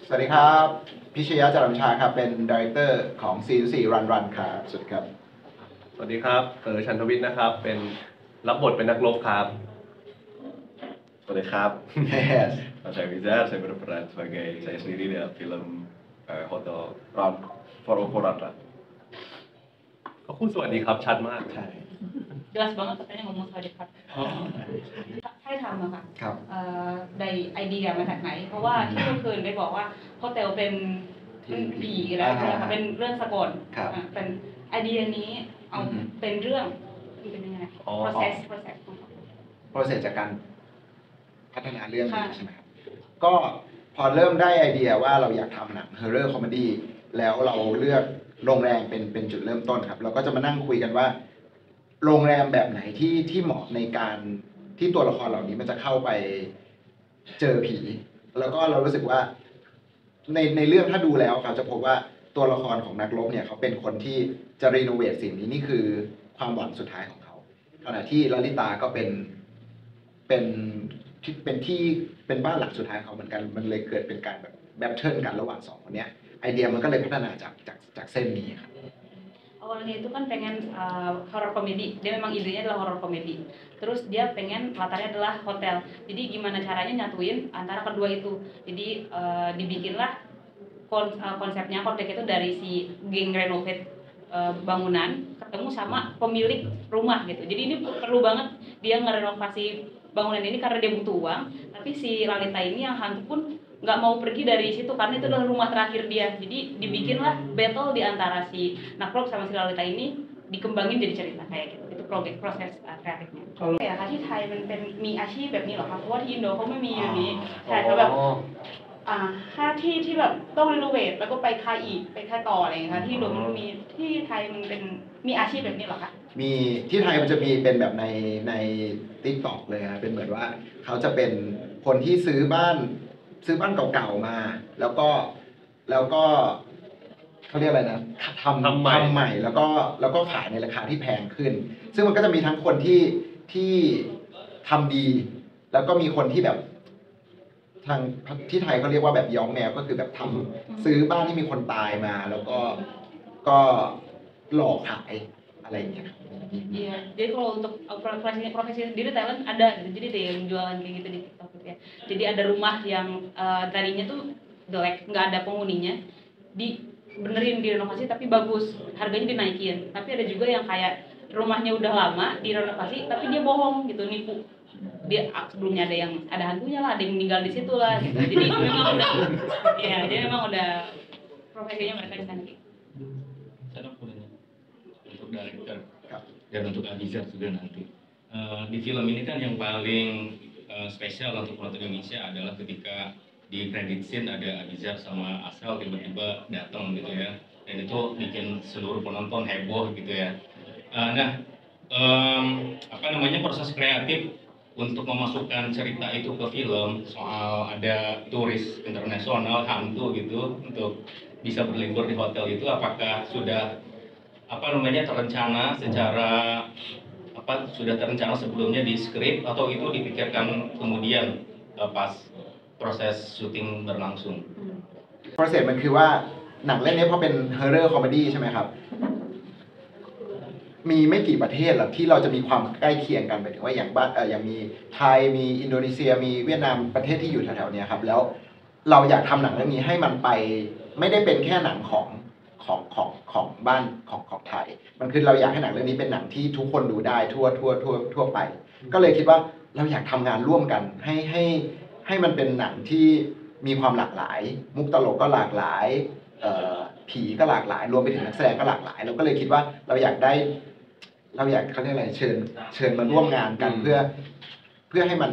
สวัสดีครับพิชยะจรัญชาครับเป็นดีเรคเตอร์ของซีรีส์รันครับสวัสดีครับ สวัสดีครับชันทวิทย์นะครับเป็นรับบทเป็นนักรบครับ สวัสดีครับ Yes. Saya Wizar, saya berperan sebagai saya sendiri dalam film Hotel Round for Overrun lah. ก็พูดสวัสดีครับชัดมาก ใช่ jelas banget katanya ngomong sawitครับให้ทำอะค่ะ ครับ ได้ไอเดียมาจากไหน เพราะว่าที่เมื่อคืนได้บอกว่าโฮเทลเป็นผีแล้วใช่ไหมคะเป็นเรื่องสะกด ครับ เป็นไอเดียนี้เอาเป็นเรื่องมันเป็นยังไง process ของเขา process จากการพัฒนาเรื่องนี้ ค่ะ ใช่ไหมครับก็พอเริ่มได้ไอเดียว่าเราอยากทำหนัง horror comedy แล้วเราเลือกโรงแรมเป็นจุดเริ่มต้นครับเราก็จะมานั่งคุยกันว่า โรงแรมแบบไหนที่เหมาะในการที่ตัวละครเหล่านี้มันจะเข้าไปเจอผี แล้วก็เรารู้สึกว่าในเรื่องถ้าดูแล้วครับจะพบว่าตัวละครของนักรบเนี่ยเขาเป็นคนที่จะรีโนเวทสิ่งนี้นี่คือความหวังสุดท้ายของเขาขณะที่ลลิตาก็เป็นที่เป็นบ้านหลังสุดท้ายของเขาเหมือนกันมันเลยเกิดเป็นการแบบแบทเทิลกันระหว่างสองคนเนี้ยไอเดียมันก็เลยพัฒนาจากเส้นนี้ครับ awalnya itu kan pengen horror komedi, dia memang idenya adalah horror komedi. Terus dia pengen latarnya adalah hotel. Jadi gimana caranya nyatuin antara kedua itu. Jadi dibikinlah konsepnya kontek itu dari si geng renovate bangunan ketemu sama pemilik rumah gitu. Jadi ini perlu banget dia ngerenovasi bangunan ini karena dia butuh uang. Tapi si Lalita ini yang hantu pun nggak mau pergi dari situ karena itu adalah rumah terakhir dia. Jadi dibikinlah battle di antara si Nakrok sama si Lalita ini dikembangin jadi cerita kayak gitu. Itu proses kreatifnya. Ya ค่ะที่ไทยมันเป็นมีอาชีพแบบนี้เหรอคะเพราะว่าที่อินโดเขาไม่มีอย่างนี้ใช่เขาแบบค่าที่แบบต้องรีโนเวทแล้วก็ไปค่าอีกไปค่าต่ออะไรอย่างเงี้ยค่ะที่อินโดมันมีที่ไทยมันเป็นมีอาชีพแบบนี้เหรอคะ มีที่ไทยมันจะมีเป็นแบบใน TikTok เลยครับเป็นเหมือนว่าเขาจะเป็นคนที่ซื้อบ้านเก่าๆมา แล้วก็เขาเรียกอะไรนะทำใหม่แล้วก็ขายในราคาที่แพงขึ้น ซึ่งมันก็จะมีทั้งคนที่ทำดี แล้วก็มีคนที่แบบทางที่ไทยเขาเรียกว่าแบบย้อมแมวก็คือแบบซื้อบ้านที่มีคนตายมา แล้วก็หลอกขายอะไรอย่างเงี้ยครับ Iya, jadi kalau untuk profesi sendiri Thailand ada gitu, jadi ada yang jualan kayak gitu di TikTok gitu ya. Jadi ada rumah yang tadinya tuh jelek, nggak ada penghuninya, benerin direnovasi tapi bagus, harganya dinaikin. Tapi ada juga yang kayak rumahnya udah lama direnovasi tapi dia bohong gitu, nipu. Dia sebelumnya ada hantunya lah, ada yang meninggal di situ lah gitu. Jadi memang udah, ya, jadi memang udah profesinya mereka di sana gitu. Saya punya untuk director dan untuk Abizar juga nanti. Di film ini kan yang paling spesial untuk penonton Indonesia adalah ketika di credit scene ada Abizar sama Asal tiba-tiba datang gitu ya, dan itu bikin seluruh penonton heboh gitu ya. Proses kreatif untuk memasukkan cerita itu ke film soal ada turis internasional hantu gitu untuk bisa berlibur di hotel itu, apakah sudah terencana secara sudah terencana sebelumnya di skrip atau itu dipikirkan kemudian pas proses syuting berlangsung? process มันคือว่าหนังเรื่องนี้พอเป็น horror comedy ใช่ไหมครับมีไม่กี่ประเทศหรอกที่เราจะมีความใกล้เคียงกันหมายถึงว่าอย่างอย่างมีไทยมีอินโดนีเซียมีเวียดนามประเทศที่อยู่แถวๆนี้ครับแล้วเราอยากทำหนังเรื่องนี้ให้มันไปไม่ได้เป็นแค่หนังของบ้านของไทยมันคือเราอยากให้หนังเรื่องนี้เป็นหนังที่ทุกคนดูได้ทั่วไปก็เลยคิดว่าเราอยากทำงานร่วมกันให้มันเป็นหนังที่มีความหลากหลายมุกตลกก็หลากหลายผีก็หลากหลายรวมไปถึงนักแสดงก็หลากหลายเราก็เลยคิดว่าเราอยากเขาเรียกอะไรเชิญมาร่วมงานกันเพื่อให้มัน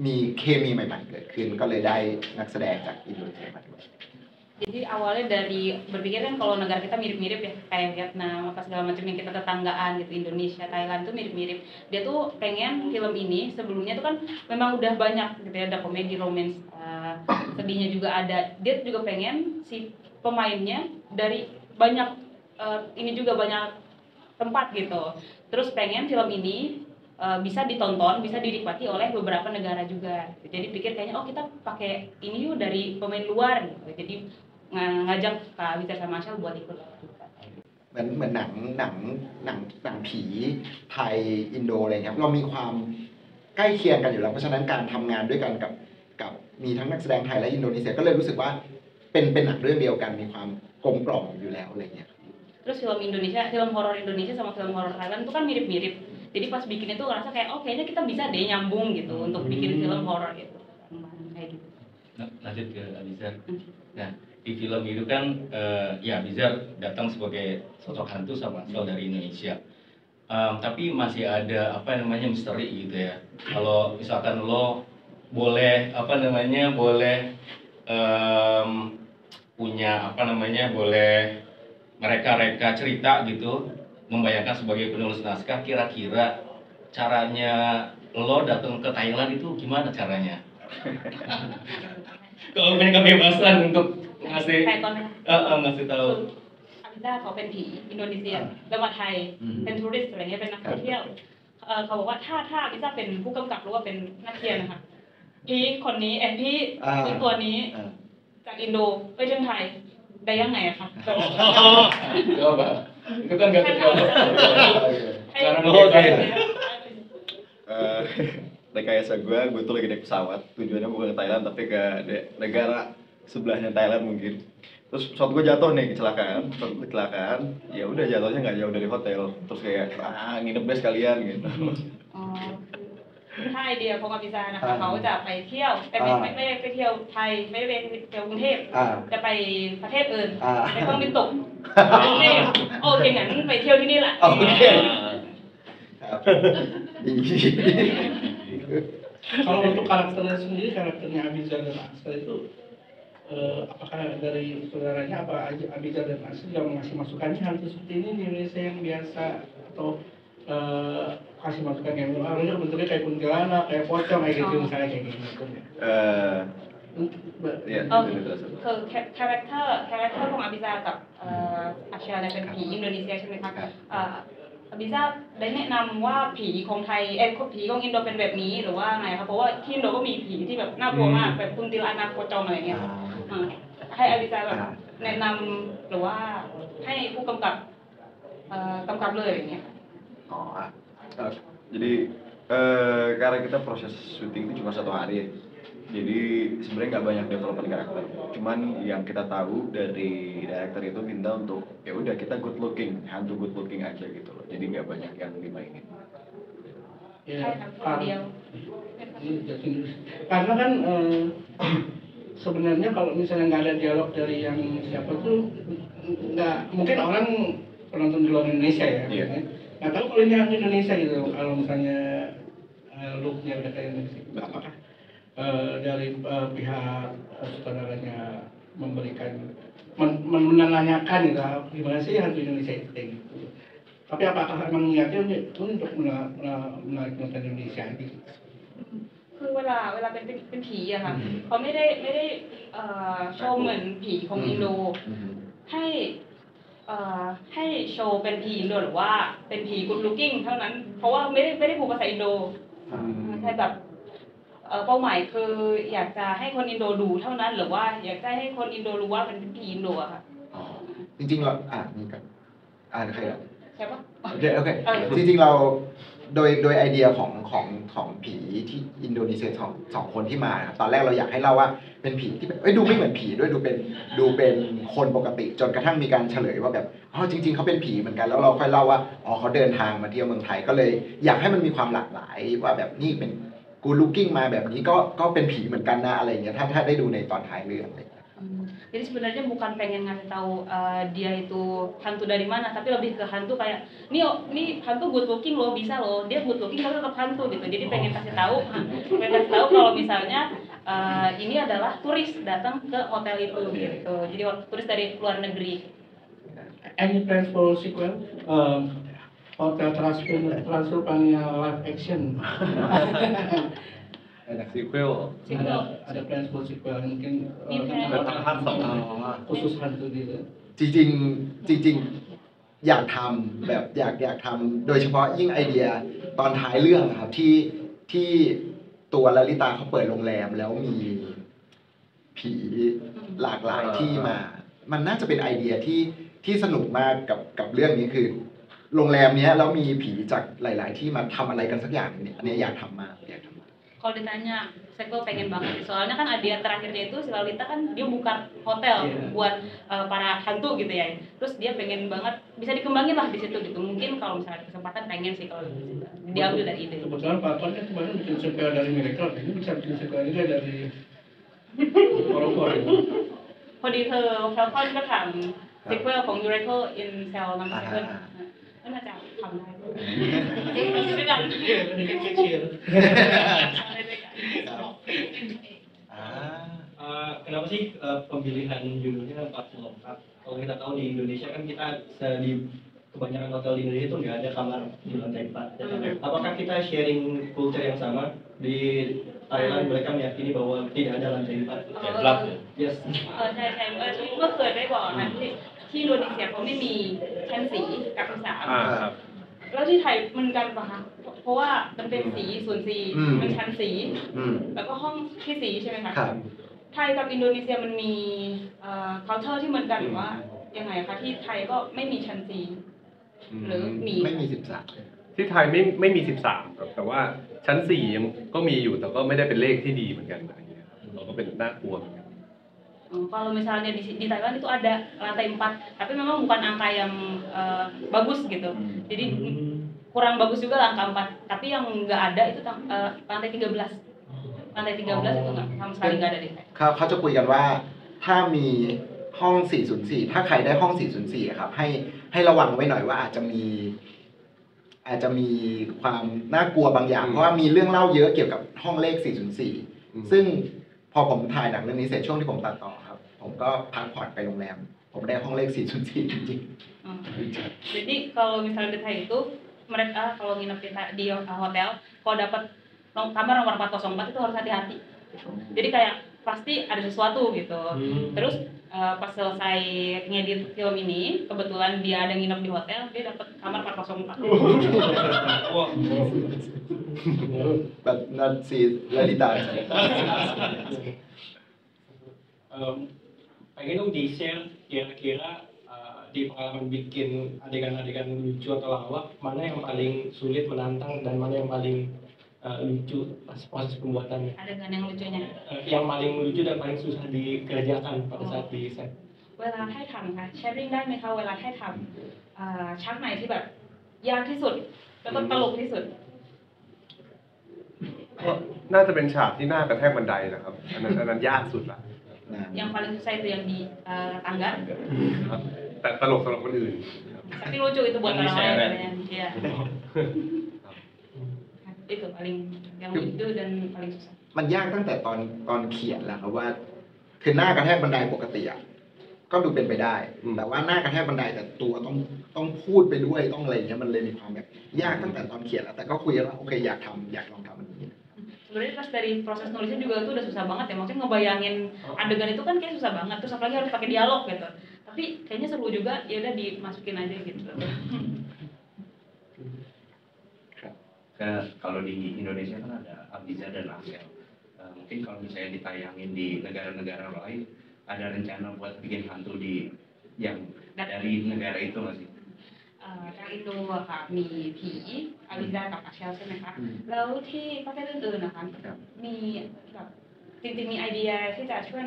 มีเคมีใหม่ๆเกิดขึ้นก็เลยได้นักแสดงจากอินโดนีเซียมาด้วย Jadi awalnya dari berpikir kan kalau negara kita mirip-mirip ya, kayak Vietnam, apa segala macam yang kita tetanggaan gitu, Indonesia, Thailand tuh mirip-mirip. Dia tuh pengen film ini sebelumnya tuh kan memang udah banyak gitu ya, ada komedi, romance, sedihnya juga ada. Dia juga pengen si pemainnya dari banyak ini juga banyak tempat gitu. Terus pengen film ini bisa ditonton, bisa dinikmati oleh beberapa negara juga. Jadi pikir kayaknya oh kita pakai ini yuk dari pemain luar gitu. Jadi ngajak Kak Abizar sama Ashel buat ikut. เหมือนหนังผีไทยอินโดอะไรครับเรามีความใกล้เคียงกันอยู่แล้วเพราะฉะนั้นการทำงานด้วยกันกับมีทั้งนักแสดงไทยและอินโดนีเซียก็เลยรู้สึกว่าเป็นหนังเรื่องเดียวกันมีความกลมกล่อมอยู่แล้วอะไรเงี้ย Terus film Indonesia, film horor Indonesia sama film horor Thailand itu kan mirip-mirip. Jadi pas bikin itu ngerasa kayak oh kayaknya kita bisa deh nyambung gitu untuk bikin film horor gitu. Kayak gitu. Lanjut ke Abizar. Nah, di film itu kan ya Abizar datang sebagai sosok hantu sama asal dari Indonesia. Tapi masih ada apa namanya misteri gitu ya. Kalau misalkan lo boleh apa namanya boleh punya apa namanya boleh mereka cerita gitu, membayangkan sebagai penulis naskah, kira-kira caranya lo datang ke Thailand itu gimana caranya? Kalau punya kebebasan untuk ngasih ใครก่อนไหม ngasih tahu. อาบิด้าเขาเป็นผีอินโดนีเซียแล้วมาไทยเป็นทัวริสต์อะไรเงี้ยเป็นนักท่องเที่ยวเขาบอกว่าถ้าอาบิด้าเป็นผู้กำกับหรือว่าเป็นนักเขียนนะคะพี่คนนี้พี่ตัวนี้จากอินโดไปเชียงไทยได้ยังไงอะคะ Coba, itu kan nggak terjawab. ให้ Karena Oke. Rekayasa gue tuh lagi naik pesawat, tujuannya bukan ke Thailand tapi ke negara sebelahnya Thailand mungkin. Terus pesawat gue jatuh nih kecelakaan, ya udah jatuhnya nggak jauh dari hotel, terus kayak nginep deh sekalian gitu. ถ้าไอเดียของอาบิซานะคะเขาจะไปเที่ยวแต่ไม่ได้ไปเที่ยวไทยไม่ได้ไปเที่ยวกรุงเทพจะไปประเทศอื่นไปเครื่องบินตกโอเคงั้นไปเที่ยวที่นี่แหละ Kalau untuk karakternya sendiri, karakternya Abizar dan Ashel itu apakah dari saudaranya apa Abizar dan Ashel juga mengasih masukannya hantu seperti ini di Indonesia yang biasa atau kasih masukan yang harusnya bentuknya kayak kuntilanak, kayak pocong kayak gitu misalnya kayak gitu. Ya, คือคาแรคเตอร์ของอาบิซากับอาเชลเนี่ยเป็นผีอินโดนีเซียใช่ไหมคะอาบิซาได้แนะนำว่าผีของไทยผีของอินโดเป็นแบบนี้หรือว่าไงคะเพราะว่าที่อินโดก็มีผีที่แบบน่ากลัวมากแบบคุณติลานาโคจรอะไรเงี้ยให้อาบิซาแบบแนะนำหรือว่าให้ผู้กำกับเลยอย่างเงี้ย Jadi karena kita proses syuting itu cuma 1 hari ya. Jadi sebenarnya nggak banyak development karakter. Cuman yang kita tahu dari director itu minta untuk ya udah kita hantu good looking aja gitu loh. Jadi nggak banyak yang dimainin. Ya, karena kan sebenarnya kalau misalnya nggak ada dialog dari yang siapa tuh nggak mungkin orang penonton di luar Indonesia ya. Iya. Nggak tahu kalau ini yang Indonesia gitu. Kalau misalnya looknya udah kayak Indonesia, apakah dari pihak saudaranya memberikan menanyakan gitu gimana sih hantu Indonesia itu kayak gitu. Tapi apakah emang niatnya untuk menarik penonton Indonesia gitu? คือเวลาเป็นผีอะค่ะเขาไม่ได้โชว์เหมือนผีของอินโดให้โชว์เป็นผีอินโดหรือว่าเป็นผีกูดลุคกิ้งเท่านั้นเพราะว่าไม่ได้พูดภาษาอินโดใช่แบบเป้าหมายคืออยากจะให้คนอินโดดูเท่านั้นหรือว่าอยากจะให้คนอินโดรู้ว่าเป็นผีอินโดอะค่ะ จริงๆเรานี่กันใครอ่ะ ใช่ปะ โอเคจริงๆเราโดยไอเดียของผีที่อินโดนีเซียสองคนที่มาครับตอนแรกเราอยากให้เล่าว่าเป็นผีที่แบบดูไม่เหมือนผีด้วยดูเป็นคนปกติจนกระทั่งมีการเฉลยว่าแบบจริงๆเขาเป็นผีเหมือนกันแล้วเราค่อยเล่าว่าเขาเดินทางมาเที่ยวเมืองไทยก็เลยอยากให้มันมีความหลากหลายว่าแบบนี่เป็นกูลูกกิ้งมาแบบนี้ก็เป็นผีเหมือนกันนะอะไรเงี้ยถ้าได้ดูในตอนท้ายเรื่องอะไร Jadi sebenarnya bukan pengen ngasih tahu dia itu hantu dari mana, tapi lebih ke hantu kayak nih hantu good looking loh, bisa loh, dia good looking tapi tetap hantu gitu. Jadi pengen kasih tahu kalau misalnya ini adalah turis datang ke hotel itu gitu. Jadi turis dari luar negeri. Any plans for sequel? Hotel Transylvania live action. sequel Ada plans for sequel mungkinภาค 2 khusus hantu gitu. จริงๆอยากทำแบบอยากทำโดยเฉพาะยิ่งไอเดีย ตอนท้ายเรื่องนะครับที่ตัวลลิตาเขาเปิดโรงแรมแล้วมีผีหลากหลายที่มา มันน่าจะเป็นไอเดียที่สนุกมากกับเรื่องนี้คือ โรงแรมเนี้ยแล้วมีผีจากหลาย ๆ ที่มาทำอะไรกันสักอย่างเนี่ยอันนี้อยากทำมากอยากทำมาก Kalau ditanya, saya kok pengen banget sih. Soalnya kan idea terakhirnya itu si Lalita kan dia buka hotel buat para hantu gitu ya. Terus dia pengen banget bisa dikembangin lah di situ gitu. Mungkin kalau misalnya ada kesempatan pengen sih kalau diambil dari ide. Kebetulan Pak Tuan kan kemarin bikin sequel dari Miracle, ini bisa bikin sequel juga dari horor itu. พอดีเธอแฟลคอนก็ทำซีเควลของ Miracle in Cell No. 7ก็น่าจะทำได้ด้วยกัน Iya, ini kan kecil. Kenapa sih pemilihan judulnya 44? Kalau kita tahu di Indonesia kan kita di kebanyakan hotel di Indonesia itu nggak ada kamar di lantai 4. Apakah kita sharing culture yang sama? Di Thailand mereka meyakini bahwa tidak ada lantai 4. Deadlock ya. Yes. ใช่เมื่อเคยได้บอกนะที่อินโดนีเซียเขาไม่มีชั้นสีกับที่สาม ครับ แล้วที่ไทยมันกันปะคะเพราะว่ามันเป็นสีส่วนสีมันชั้นสี อืม แล้วก็ห้องที่สีใช่ไหมคะ ครับ ไทยกับอินโดนีเซียมันมีculture ที่เหมือนกันหรือว่ายังไงคะที่ไทยก็ไม่มีชั้นสีหรือมี ไม่มี13 ที่ไทยไม่มี13ครับแต่ว่าชั้น4ยังก็มีอยู่แต่ก็ไม่ได้เป็นเลขที่ดีเหมือนกันอะไรอย่างเงี้ยครับเราก็เป็นน่ากลัวเหมือนกัน Kalau misalnya di Thailand itu ada lantai 4, tapi memang bukan angka yang bagus gitu. Jadi kurang bagus juga lah angka 4, tapi yang nggak ada itu lantai 13. Lantai 13 itu nggak sama sekali nggak ada di Thailand. เขาจะคุยกันว่าถ้ามีห้อง 404 ถ้าใครได้ห้อง 404อะครับให้ระวังไว้หน่อยว่าอาจจะมีความน่ากลัวบางอย่าง เพราะว่ามีเรื่องเล่าเยอะเกี่ยวกับห้องเลข 404 ซึ่งพอผมถ่ายหนังเรื่องนี้เสร็จช่วงที่ผมตัดต่อครับ ผมก็พักผ่อนไปโรงแรม ผมได้ห้องเลข 404 จริง Jadi kalau misalnya di Thai itu mereka kalau nginep di hotel, kalau dapat kamar nomor 404 itu harus hati-hati. Jadi kayak pasti ada sesuatu gitu. Terus pas selesai ngedit film ini, kebetulan dia ada nginep di hotel, dia dapat kamar 404. but not see Lalita. Pengen dong di-share kira-kira di pengalaman bikin adegan-adegan lucu atau lawak, mana yang paling sulit menantang dan mana yang paling lucu pas proses pembuatannya. Adegan yang lucunya. Yang paling lucu dan paling susah dikerjakan pada saat di set. เวลาให้ทำค่ะแชร์ริ่งได้ไหมคะเวลาให้ทำฉากไหนที่แบบยากที่สุดแล้วก็ตลกที่สุด ก็น่าจะเป็นฉากที่หน้ากระแทกบันไดนะครับอันนั้นยากสุดละ yang paling susah itu yang di tangga ครับแต่ตลกสำหรับคนอื่นครับ tapi lucu itu buat Yang orang lain diseret. katanya. Iya. Itu paling yang lucu dan paling susah มันยากตั้งแต่ตอนเขียนแล้วครับว่าคือหน้ากระแทกบันไดปกติอ่ะก็ดูเป็นไปได้ แต่ว่าหน้ากระแทกบันไดแต่ตัวต้องพูดไปด้วยต้องอะไรอย่างเงี้ยมันเลยมีความแบบยากตั้งแต่ตอนเขียนแล้วแต่ก็คุยกันว่าโอเคอยากลองทำอันนี้ sebenarnya pas dari proses nulisnya juga itu udah susah banget ya maksudnya ngebayangin adegan itu kan kayak susah banget terus apalagi harus pakai dialog gitu tapi kayaknya seru juga ya udah dimasukin aja gitu. Kalau di Indonesia kan ada Abiza dan Amel. Mungkin kalau misalnya ditayangin di negara-negara lain, ada rencana buat bikin hantu yang dari negara itu masih. ทางอินโดอะค่ะมีผีอาริซากับอาเชลใช่ไหมคะแล้วที่ประเทศอื่นๆนะคะมีแบบจริงๆมีไอเดียที่จะช่วย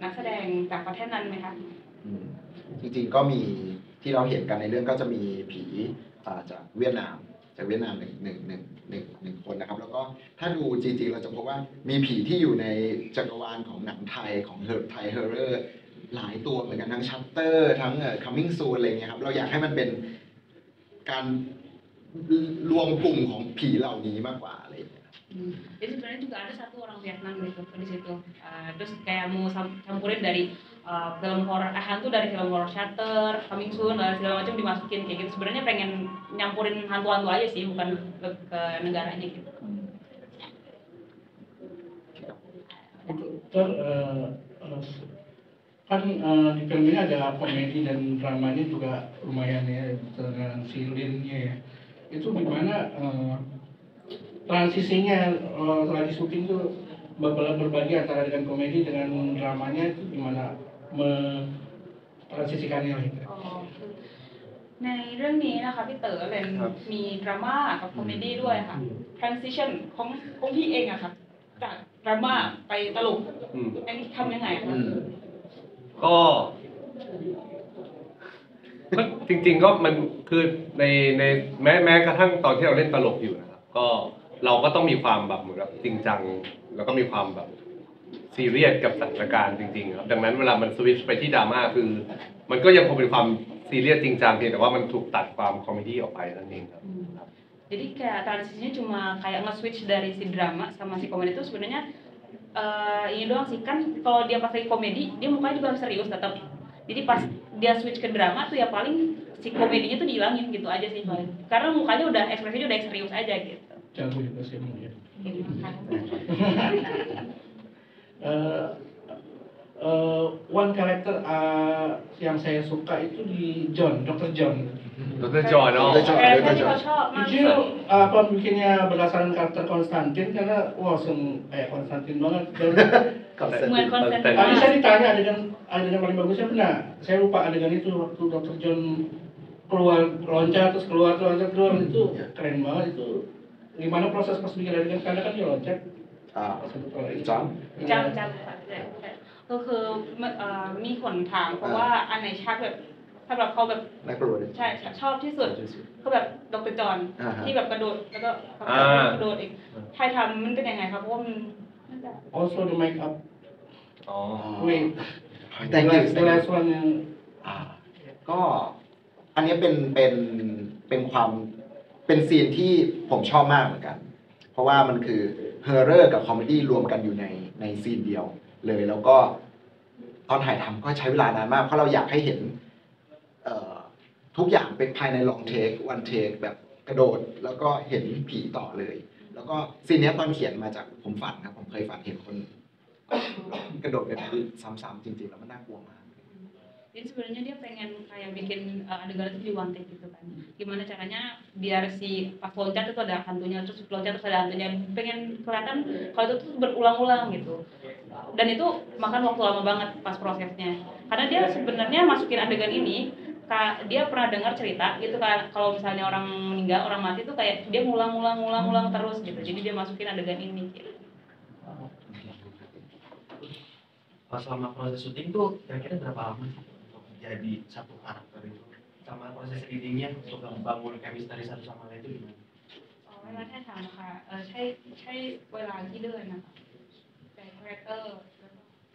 นักแสดงจากประเทศนั้นไหมคะ จริงๆก็มีที่เราเห็นกันในเรื่องก็จะมีผีจากเวียดนามหนึ่งคนนะครับแล้วก็ถ้าดูจริงๆเราจะพบว่ามีผีที่อยู่ในจักรวาลของหนังไทยของไทยเฮอร์เรอร์หลายตัวเหมือนกันทั้งชัตเตอร์ทั้งComing Soon อะไรเงี้ยครับเราอยากให้มันเป็นการรวมกลุ่มของผีเหล่านี้มากกว่าอะไรอย่างเงี้ย Jadi sebenarnya juga ada satu orang Vietnam gitu di situ. Terus kayak mau campurin dari film horor hantu dari film horor Shutter, Coming Soon, segala macam dimasukin kayak gitu. Sebenarnya pengen nyampurin hantu-hantu aja sih, bukan ke negaranya gitu. Kan di film ini ada komedi dan dramanya juga lumayan ya dengan si Lin-nya ya. Itu gimana transisinya lagi syuting tuh berbagi antara dengan komedi dengan dramanya itu gimana transisikannya gitu. อ๋อในเรื่องนี้นะคะพี่เต๋อเป็น ครับ มีดราม่ากับคอมเมดี้ด้วยค่ะ transition ของพี่เองอะค่ะจากดราม่าไปตลก อืม อันนี้ทำยังไงอะ อื คะ ม ก็จริงๆก็มันคือในแม้กระทั่งตอนที่เราเล่นตลกอยู่นะครับก็เราก็ต้องมีความแบบเหมือนกับจริงจังแล้วก็มีความแบบซีเรียสกับสถานการณ์จริงๆครับดังนั้นเวลามันสวิตช์ไปที่ดราม่าคือ มันก็ยังคงเป็นความซีเรียสจริงจังเพียงแต่ว่ามันถูกตัดความคอมเมดี้ออกไปนั่นเองครับ Jadi kayak transisinya cuma kayak nge-switch dari si drama sama si komedi itu sebenarnya ini doang sih kan kalau dia pas lagi komedi dia mukanya juga serius tetap. Jadi pas dia switch ke drama tuh ya paling si komedinya tuh dihilangin gitu aja sih paling. Karena mukanya udah ekspresinya udah serius aja gitu. Jago juga sih emang ya. Gitu, makanya. One character yang saya suka itu di Dr. John. Dr. John, oh. Dr. John. Kayaknya dia cocok Itu pembikinnya berdasarkan karakter Konstantin karena wah kayak Konstantin banget. Dan Hemuan konsen. tadi saya ditanya adegan paling bagusnya benar. Saya lupa adegan itu waktu Dr. John keluar loncat terus keluar itu keren banget itu. Gimana proses pas bikin adegan karena kan dia loncat. จ้อง จำค่ะก็คือมีคนถามเพราะว่าอันไหนฉากแบบสำหรับเขาแบบ นักกระโดด ใช่ชอบที่สุดก็แบบดรจอห์น อ่าฮะ ที่แบบกระโดดแล้วก็กระโดดอีกไทยทำมันเป็นยังไงครับเพราะว่ามัน Also the makeup. อ๋อ Wait. Thank you. The last one yang ก็อันนี้เป็นความเป็นซีนที่ผมชอบมากเหมือนกัน เพราะว่ามันคือเฮอร์เรอร์กับคอมเมดี้รวมกันอยู่ในซีนเดียวเลยแล้วก็ตอนถ่ายทำก็ใช้เวลานานมากเพราะเราอยากให้เห็นทุกอย่างเป็นภายในลองเทควันเทคแบบกระโดดแล้วก็เห็นผีต่อเลย แล้วก็ซีนนี้ตอนเขียนมาจากผมฝันครับผมเคยฝันเห็นคนกระโดดแบบนี้ซ้ำๆจริงๆแล้วมันน่ากลัวมาก jadi sebenarnya dia pengen kayak bikin adegan itu di one take gitu kan gimana caranya biar si pas loncat itu ada hantunya terus loncat terus ada hantunya pengen kelihatan kalau itu tuh berulang-ulang gitu dan itu makan waktu lama banget pas prosesnya karena dia sebenarnya masukin adegan ini dia pernah dengar cerita gitu kan kalau misalnya orang meninggal orang mati tuh kayak dia ngulang terus gitu jadi dia masukin adegan ini gitu. Selama proses syuting tuh kira-kira berapa lama sih untuk jadi satu karakter itu sama proses readingnya untuk membangun chemistry satu sama lain itu gimana? เวลาถ่ายทำนะคะใช้เวลากี่เดือนนะคะแต่คาแรคเตอร์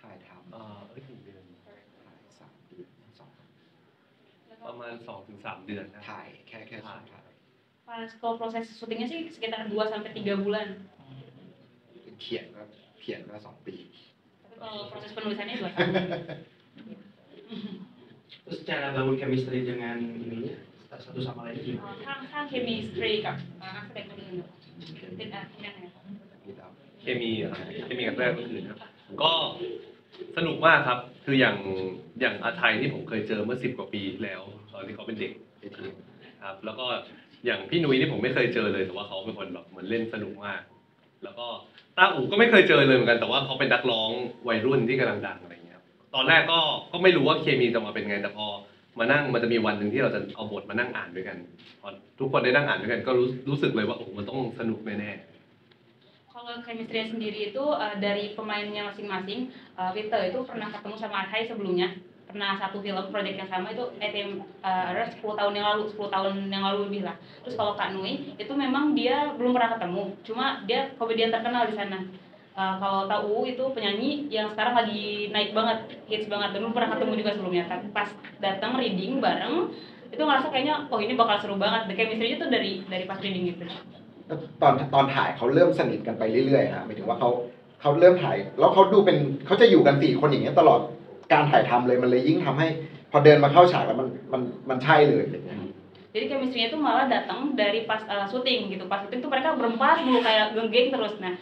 ถ่ายทำ กี่เดือน ถ่าย3 เดือน ประมาณ 2-3 เดือนนะ ถ่ายแค่ถ่าย Pas kalau proses syutingnya sih sekitar 2-3 bulan. เขียนก็2 ปี Tapi kalau proses penulisannya 2 tahun. Terus cara bangun chemistry dengan ininya satu sama lain gimana? สร้างเคมีสตรีกับนักแสดงคนอื่นเป็นยังไงคะ เคมีอะครับเคมีกับแรกก็คือครับก็สนุกมากครับคืออย่างอาไทยที่ผมเคยเจอเมื่อ10 กว่าปีที่แล้วตอนที่เขาเป็นเด็กครับแล้วก็อย่างพี่นุ้ยที่ผมไม่เคยเจอเลยแต่ว่าเขาเป็นคนแบบเหมือนเล่นสนุกมาก แล้วก็ต้าอู๋ก็ไม่เคยเจอเลยเหมือนกันแต่ว่าเขาเป็นนักร้องวัยรุ่นที่กำลังดังอะไรอย่างเงี้ยครับตอนแรกก็ไม่รู้ว่าเคมีจะมาเป็นไงแต่พอมานั่งมันจะมีวันหนึ่งที่เราจะเอาบทมานั่งอ่านด้วยกันพอทุกคนได้นั่งอ่านด้วยกันก็รู้สึกเลยว่าโอ้มันต้องสนุกแน่ๆ Kalau chemistry sendiri itu dari pemainnya masing-masing, Peter itu pernah ketemu sama Athai sebelumnya, pernah satu film proyek yang sama itu 10 tahun yang lalu lebih lah. Terus kalau Kak Nui itu memang dia belum pernah ketemu, cuma dia komedian terkenal di sana. Kalau Tau itu penyanyi yang sekarang lagi naik banget, hits banget, dan belum pernah ketemu juga sebelumnya. Tapi pas datang reading bareng, itu ngerasa kayaknya oh ini bakal seru banget. The chemistry itu dari pas reading gitu. ตอนถ่ายเขาเริ่มสนิทกันไปเรื่อยๆฮะหมายถึงว่าเขาเริ่มถ่ายแล้วเขาดูเป็นเขาจะอยู่กัน4 คนอย่างเงี้ยตลอดการถ่ายทำเลยมันเลยยิ่งทำให้พอเดินมาเข้าฉากแล้วมันใช่เลยอย่างเงี้ย Jadi chemistry-nya itu malah datang dari pas syuting gitu. Pas syuting tuh mereka berempat mulu kayak geng terus. Nah,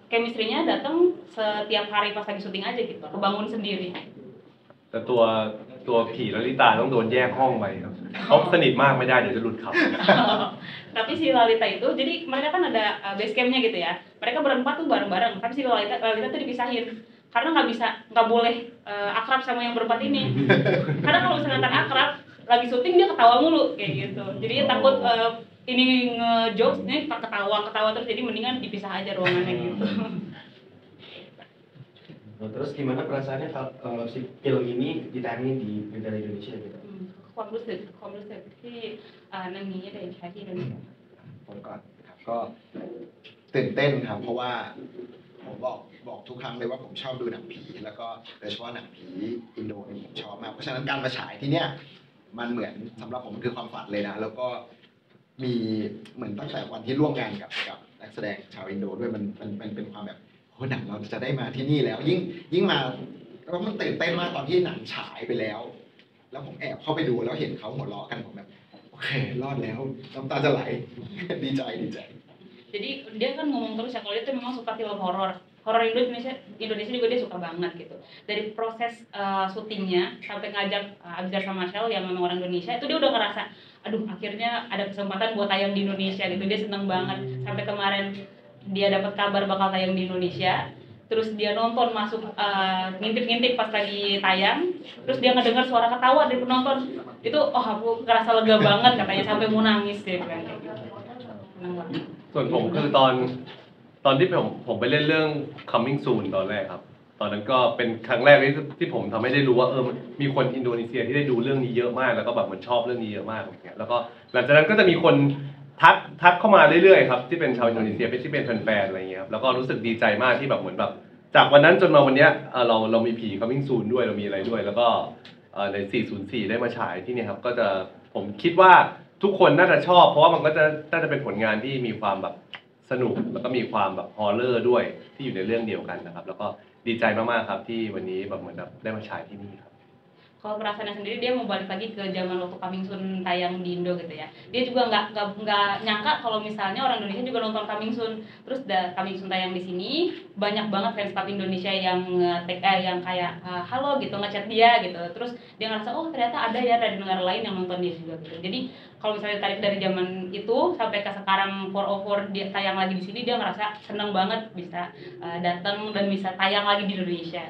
chemistry-nya datang setiap hari pas lagi syuting aja gitu, kebangun sendiri. แต่ตัวผีและลิตาต้องโดนแยกห้องไปครับเขาสนิทมากไม่ได้เดี๋ยวจะหลุดเขา Tapi si Lalita itu, jadi mereka kan ada base campnya gitu ya. Mereka berempat tuh bareng-bareng, tapi si Lalita tuh dipisahin. Karena nggak boleh akrab sama yang berempat ini. Karena kalau misalnya ntar akrab, lagi syuting dia ketawa mulu kayak gitu. Jadi takut ini nge-jokes, ini ketawa terus, jadi mendingan dipisah aja ruangannya gitu. Nah, terus gimana perasaannya kalau si film ini ditayangin di negara Indonesia gitu? ความรู้สึกที่เรื่องนี้ได้ใช้ที่เรื่องนี้ ผมก่อนครับก็ตื่นเต้นครับ เพราะว่าผมบอกทุกครั้งเลยว่าผมชอบดูหนังผี แล้วก็โดยเฉพาะหนังผีอินโดนี่ผมชอบมากเพราะฉะนั้นการมาฉายที่เนี่ยมันเหมือนสำหรับผมมันคือความฝันเลยนะแล้วก็มีเหมือนตั้งแต่วันที่ร่วมงานกับนักแสดงชาวอินโดด้วยมันเป็นความแบบโอ้หนังเราจะได้มาที่นี่แล้วยิ่งมาแล้วมันตื่นเต้นมากตอนที่หนังฉายไปแล้วผมแอบเข้าไปดูแล้วเห็นเขาหัวเราะกันผมแบบโอเครอดแล้วน้ำตาจะไหล ดีใจ Jadi dia kan ngomong terus ya kalau dia tuh memang suka film horor Indonesia juga dia suka banget gitu. Dari proses syutingnya sampai ngajak Abzar sama Shell yang memang orang Indonesia itu dia udah ngerasa aduh akhirnya ada kesempatan buat tayang di Indonesia gitu. Dia seneng banget sampai kemarin dia dapat kabar bakal tayang di Indonesia. Terus dia nonton masuk ngintip-ngintip pas lagi tayang, terus dia ngedengar suara ketawa dari penonton. Itu aku ngerasa lega banget katanya sampai mau nangis dia bilang kayak gitu. Senang banget. ส่วนผมคือตอนที่ผมไปเล่นเรื่อง Coming Soon ตอนแรกครับ ตอนนั้นก็เป็นครั้งแรกที่ผมทำให้ได้รู้ว่ามีคนอินโดนีเซียที่ได้ดูเรื่องนี้เยอะมากแล้วก็แบบมันชอบเรื่องนี้เยอะมากอย่างเงี้ยแล้วก็หลังจากนั้นก็จะมีคนทักเข้ามาเรื่อยๆครับที่เป็นชาวอินโดนีเซียที่เป็นแฟนๆอะไรเงี้ยครับแล้วก็รู้สึกดีใจมากที่แบบเหมือนแบบจากวันนั้นจนมาวันเนี้ยเรามีผี Coming Soon ด้วยเรามีอะไรด้วยแล้วก็ใน 404 ได้มาฉายที่เนี่ยครับก็จะผมคิดว่าทุกคนน่าจะชอบเพราะว่ามันก็จะน่าจะเป็นผลงานที่มีความแบบสนุกแล้วก็มีความแบบฮอร์เรอร์ด้วยที่อยู่ในเรื่องเดียวกันนะครับแล้วก็ดีใจมากๆครับที่วันนี้แบบเหมือนแบบได้มาฉายที่นี่ครับ Kalau perasaannya sendiri dia mau balik lagi ke zaman waktu Coming Soon tayang di Indo gitu ya. Dia juga nggak nyangka kalau misalnya orang Indonesia juga nonton Coming Soon. Terus Coming Soon tayang di sini banyak banget fans club Indonesia yang yang kayak halo gitu ngechat dia gitu. Terus dia ngerasa oh ternyata ada ya dari negara lain yang nonton dia juga gitu. Jadi kalau misalnya tarik dari zaman itu sampai ke sekarang 404 dia tayang lagi di sini dia ngerasa seneng banget bisa datang dan bisa tayang lagi di Indonesia.